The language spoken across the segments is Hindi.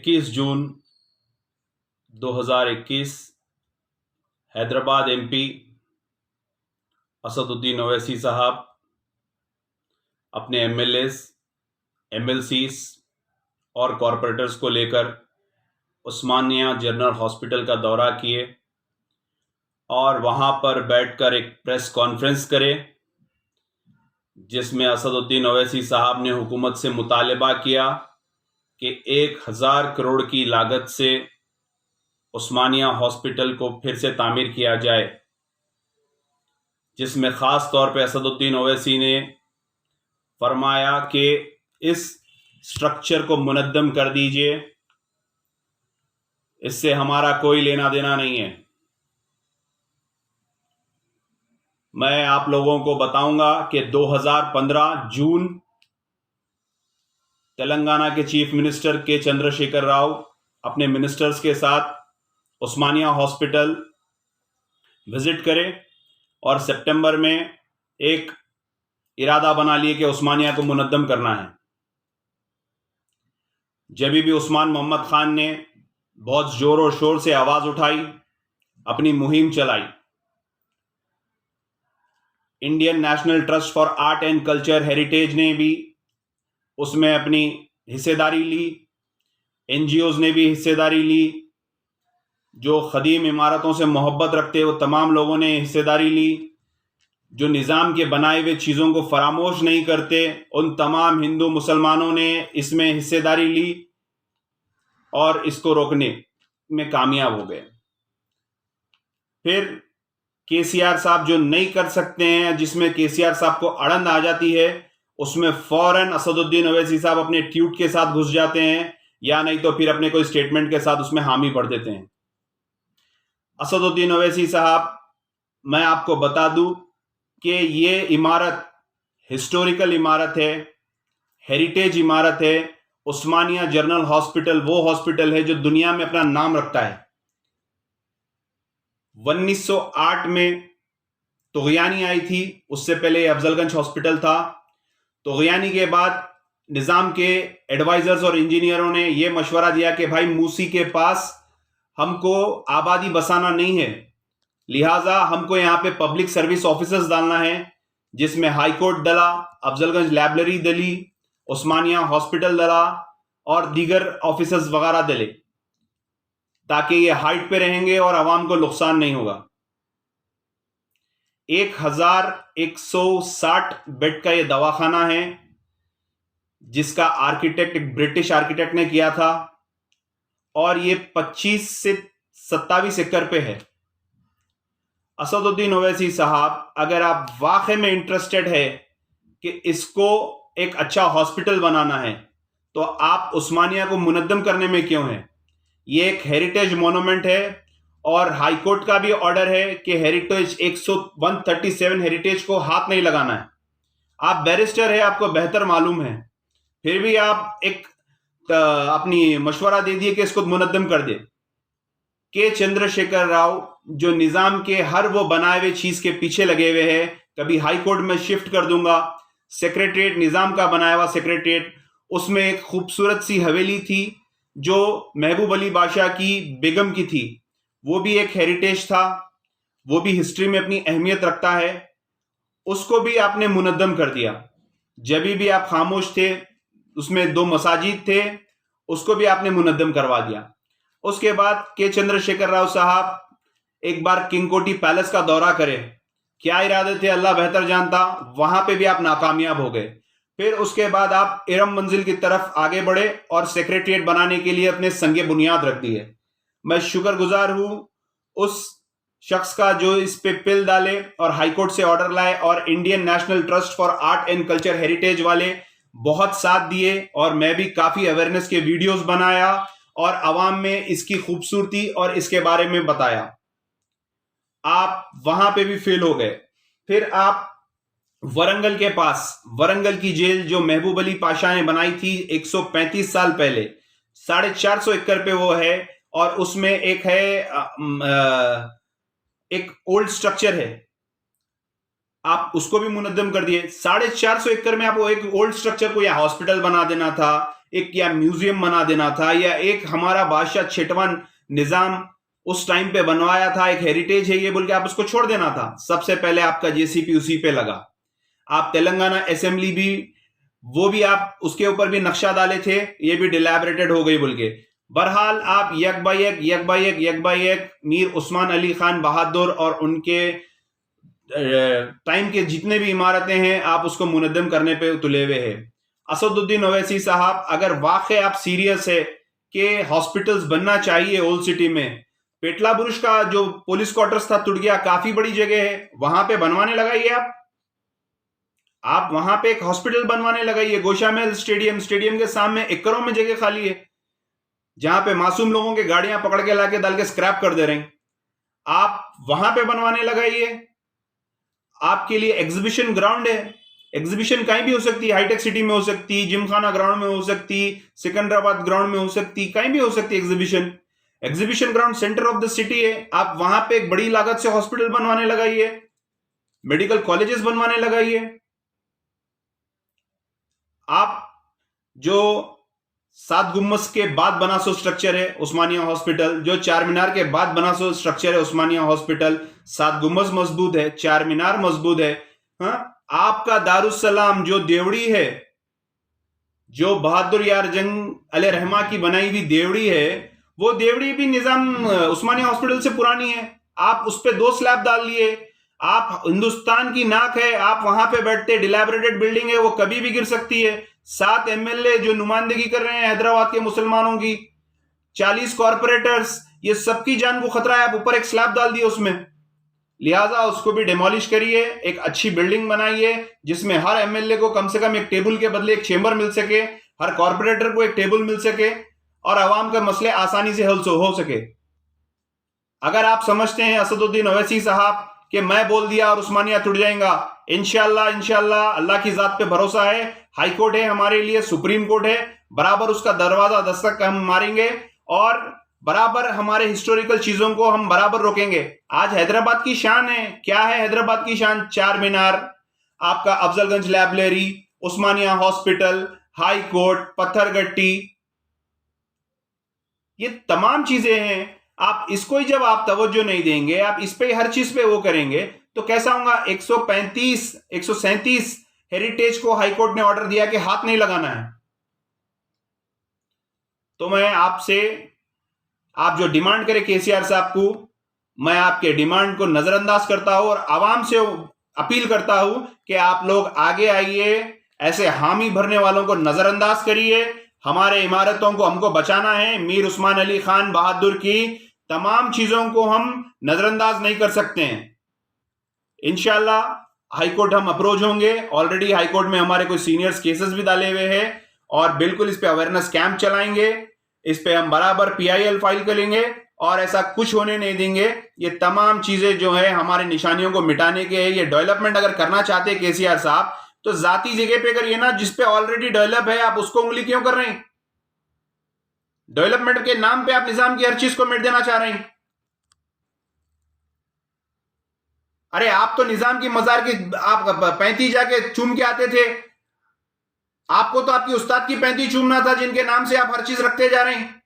21 जून 2021 हैदराबाद एमपी असदुद्दीन ओवैसी साहब अपने एमएलएस, एमएलसीज और कॉरपोरेटर्स को लेकर उस्मानिया जनरल हॉस्पिटल का दौरा किए और वहां पर बैठकर एक प्रेस कॉन्फ्रेंस करे, जिसमें असदुद्दीन ओवैसी साहब ने हुकूमत से मुतालबा किया कि 1000 करोड़ की लागत से उस्मानिया हॉस्पिटल को फिर से तामीर किया जाए, जिसमें ख़ास तौर पे असदुद्दीन ओवैसी ने फरमाया कि इस स्ट्रक्चर को मुनद्दम कर दीजिए, इससे हमारा कोई लेना देना नहीं है। मैं आप लोगों को बताऊंगा कि 2015 जून तेलंगाना के चीफ मिनिस्टर के चंद्रशेखर राव अपने मिनिस्टर्स के साथ उस्मानिया हॉस्पिटल विजिट करे और सितंबर में एक इरादा बना लिए कि उस्मानिया को मुनद्दम करना है। जब भी उस्मान मोहम्मद खान ने बहुत जोर और शोर से आवाज उठाई, अपनी मुहिम चलाई, Indian national trust for art and culture heritage ने भी उसमें अपनी हिस्सेदारी ली, एनजीओज ने भी हिस्सेदारी ली, जो खदीम इमारतों से मोहब्बत रखते वो तमाम लोगों ने हिस्सेदारी ली, जो निज़ाम के बनाए हुए चीज़ों को फरामोश नहीं करते उन तमाम हिंदू मुसलमानों ने इसमें हिस्सेदारी ली और इसको रोकने में कामयाब हो गए। फिर केसीआर साहब जो नहीं कर सकते हैं, जिसमें केसीआर साहब को अड़ंद आ जाती है, उसमें फौरन असदुद्दीन ओवैसी साहब अपने ट्वीट के साथ घुस जाते हैं, या नहीं तो फिर अपने कोई स्टेटमेंट के साथ उसमें हामी भर देते हैं। असदुद्दीन ओवैसी साहब, मैं आपको बता दूं कि ये इमारत हिस्टोरिकल इमारत है, हेरिटेज इमारत है। उस्मानिया जनरल हॉस्पिटल वो हॉस्पिटल है जो दुनिया में अपना नाम रखता है। 1908 में तुगयानी आई थी, उससे पहले अफजलगंज हॉस्पिटल था। तुगयानी के बाद निज़ाम के एडवाइजर्स और इंजीनियरों ने यह मशवरा दिया कि भाई मूसी के पास हमको आबादी बसाना नहीं है, लिहाजा हमको यहां पे पब्लिक सर्विस ऑफिसर्स डालना है, जिसमें हाई कोर्ट डला, अफजलगंज लाइब्रेरी डली, उस्मानिया हॉस्पिटल डला और दीगर ऑफिसर्स वगैरह डले, ताकि ये हाइट पे रहेंगे और आवाम को नुकसान नहीं होगा। 1160 बेड का ये दवाखाना है, जिसका आर्किटेक्ट एक ब्रिटिश आर्किटेक्ट ने किया था, और ये 25 से 27 एकड़ पे है। असदुद्दीन ओवैसी साहब, अगर आप वाकई में इंटरेस्टेड है कि इसको एक अच्छा हॉस्पिटल बनाना है, तो आप उस्मानिया को मुनद्दम करने में क्यों है? ये एक हेरिटेज मोनूमेंट है और हाई कोर्ट का भी ऑर्डर है कि हेरिटेज 137 हेरिटेज को हाथ नहीं लगाना है। आप बैरिस्टर है, आपको बेहतर मालूम है, फिर भी आप एक अपनी मशवरा दे दिए कि इसको मुनद्दम कर दे। के चंद्रशेखर राव जो निजाम के हर वो बनाए हुए चीज के पीछे लगे हुए हैं, कभी हाई कोर्ट में शिफ्ट कर दूंगा, सेक्रेटरिएट निजाम का बनाया हुआ सेक्रेटरिएट, उसमें एक खूबसूरत सी हवेली थी जो महबूब अली बादशाह की बेगम की थी, वो भी एक हेरिटेज था, वो भी हिस्ट्री में अपनी अहमियत रखता है, उसको भी आपने मुनद्दम कर दिया। जब भी आप खामोश थे, उसमें 2 मसाजिद थे, उसको भी आपने मुनद्दम करवा दिया। उसके बाद के चंद्रशेखर राव साहब एक बार किंग कोठी पैलेस का दौरा करें, क्या इरादे थे अल्लाह बेहतर जानता, वहां पे भी आप नाकामयाब हो गए। फिर उसके बाद आप इरम मंजिल की तरफ आगे बढ़े और सेक्रेटरिएट बनाने के लिए अपने संगे बुनियाद रख दिए। मैं शुक्रगुजार हूं उस शख्स का जो इस पे पिल डाले और हाईकोर्ट से ऑर्डर लाए, और Indian national trust for art and culture heritage वाले बहुत साथ दिए, और मैं भी काफी अवेयरनेस के वीडियोस बनाया और आवाम में इसकी खूबसूरती और इसके बारे में बताया। आप वहां पे भी फेल हो गए। फिर आप वरंगल के पास, वरंगल की जेल जो महबूब अली पाशा ने बनाई थी 135 साल पहले, 450 एकड़ पे वो है, और उसमें एक है एक ओल्ड स्ट्रक्चर है, आप उसको भी मुनद्दम कर दिए। 450 एकड़ में आपको एक ओल्ड स्ट्रक्चर को या हॉस्पिटल बना देना था, एक या म्यूजियम बना देना था, या एक हमारा बादशाह छठवां निजाम उस टाइम पे बनवाया था, एक हेरिटेज है ये बोल के आप उसको छोड़ देना था। सबसे पहले आपका जेसीपी उसी पे लगा। आप तेलंगाना असेंबली भी, वो भी आप उसके ऊपर भी नक्शा डाले थे, ये भी डिलैबरेटेड हो गई बोल के। बहरहाल आप यक बाई एक मीर उस्मान अली खान बहादुर और उनके टाइम के जितने भी इमारतें हैं आप उसको मुनद्दम करने पे तुले हुए हैं। असदुद्दीन ओवैसी साहब, अगर वाकई आप सीरियस है कि हॉस्पिटल्स बनना चाहिए ओल्ड सिटी में, पेटला बुरुज का जो पुलिस क्वार्टर्स था टूट गया, काफी बड़ी जगह है, वहां पे बनवाने लगाइए। आप वहां पे एक हॉस्पिटल बनवाने लगाइए। गोशामहल स्टेडियम के सामने एकड़ों में जगह खाली है, जहां पे मासूम लोगों के गाड़ियां पकड़ के लाके डाल के स्क्रैप कर दे रहे हैं, आप वहां पे बनवाने लगाइए। आपके लिए एग्जीबिशन ग्राउंड है, एग्जीबिशन कहीं भी हो सकती है, हाईटेक सिटी में हो सकती, जिमखाना ग्राउंड में हो सकती, सिकंदराबाद ग्राउंड में हो सकती, कहीं भी हो सकती exhibition. Exhibition ground centre of the city है, आप वहां पे एक बड़ी लागत से हॉस्पिटल बनवाने लगाइए, मेडिकल कॉलेजेस बनवाने लगाइए। आप जो 7 गुम्मस के बाद बना सो स्ट्रक्चर है उस्मानिया हॉस्पिटल, जो 4 मीनार के बाद बना सो स्ट्रक्चर है उस्मानिया हॉस्पिटल, 7 गुम्मस मजबूत है, 4 मीनार मजबूत है। आपका दारुस्सलाम जो देवड़ी है, जो बहादुर यार जंग अले रहमा की बनाई हुई देवड़ी है, वो देवड़ी भी निजाम उस्मानिया हॉस्पिटल से पुरानी है। आप उस पर 2 स्लैब डाल लिए। आप हिंदुस्तान की नाक है, आप वहां पे बैठते, डिलैबरेटेड बिल्डिंग है, वो कभी भी गिर सकती है। 7 एमएलए जो नुमाइंदगी कर रहे हैं हैदराबाद के मुसलमानों की, 40 कॉर्पोरेटर्स, ये सबकी जान को खतरा है। आप ऊपर एक स्लैब डाल दिए उसमें, लिहाजा उसको भी डिमोलिश करिए, एक अच्छी बिल्डिंग बनाइए जिसमें हर एमएलए को कम से कम एक टेबल के बदले एक चेंबर मिल सके, हर कॉर्पोरेटर को एक टेबल मिल सके और आवाम के मसले आसानी से हल हो सके। अगर आप समझते हैं असदुद्दीन ओवैसी साहब कि मैं बोल दिया और उस्मानिया टूट जाएगा, इंशाल्लाह अल्लाह की जात पे भरोसा है। हाई कोर्ट है हमारे लिए, सुप्रीम कोर्ट है, बराबर उसका दरवाजा दस्तक हम मारेंगे और बराबर हमारे हिस्टोरिकल चीजों को हम बराबर रोकेंगे। आज हैदराबाद की शान है, क्या है हैदराबाद की शान? 4 मीनार, आपका अफजलगंज लाइब्रेरी, उस्मानिया हॉस्पिटल, हाई कोर्ट, पत्थरगट्टी, ये तमाम चीजें हैं। आप इसको ही जब आप तवज्जो नहीं देंगे, आप इस पे हर चीज पे वो करेंगे, तो कैसा होगा? 137 हेरिटेज को हाईकोर्ट ने ऑर्डर दिया कि हाथ नहीं लगाना है। तो मैं आपसे, आप जो डिमांड करें केसीआर साहब को, मैं आपके डिमांड को नजरअंदाज करता हूं और आवाम से अपील करता हूं कि आप लोग आगे आइए, ऐसे हामी भरने वालों को नजरअंदाज करिए। हमारे इमारतों को हमको बचाना है। मीर उस्मान अली खान बहादुर की तमाम चीजों को हम नजरअंदाज नहीं कर सकते हैं। इंशाल्लाह हाईकोर्ट हम अप्रोच होंगे। ऑलरेडी हाईकोर्ट में हमारे कोई सीनियर्स केसेस भी डाले हुए हैं और बिल्कुल इस पे अवेयरनेस कैंप चलाएंगे। इस पे हम बराबर पीआईएल फाइल करेंगे और ऐसा कुछ होने नहीं देंगे। ये तमाम चीजें जो है हमारे निशानियों को मिटाने के है। ये डेवलपमेंट अगर करना चाहते हैं केसीआर साहब, तो जाती जगह पे करिए ना, जिसपे ऑलरेडी डेवलप है। आप उसको उंगली क्यों कर रहे हैं? डेवलपमेंट के नाम पे आप निजाम की हर चीज को मिट देना चाह रहे हैं। अरे आप तो निजाम की मजार की आप 35 जाके चूम के आते थे। आपको तो आपकी उस्ताद की 35 चूमना था, जिनके नाम से आप हर चीज रखते जा रहे हैं।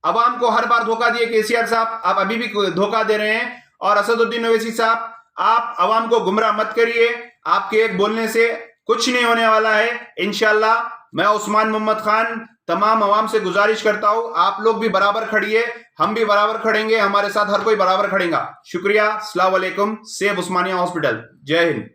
अवाम को हर बार धोखा दिए केसीआर साहब, आप अभी भी धोखा दे रहे हैं। और असदुद्दीन ओवैसी साहब, आप अवाम को गुमराह मत करिए। आपके एक बोलने से कुछ नहीं होने वाला है। इंशाल्लाह मैं उस्मान मोहम्मद खान तमाम अवाम से गुजारिश करता हूं, आप लोग भी बराबर खड़िए, हम भी बराबर खड़ेंगे, हमारे साथ हर कोई बराबर खड़ेगा। शुक्रिया, अस्सलाम वालेकुम। सेव उस्मानिया हॉस्पिटल। जय हिंद।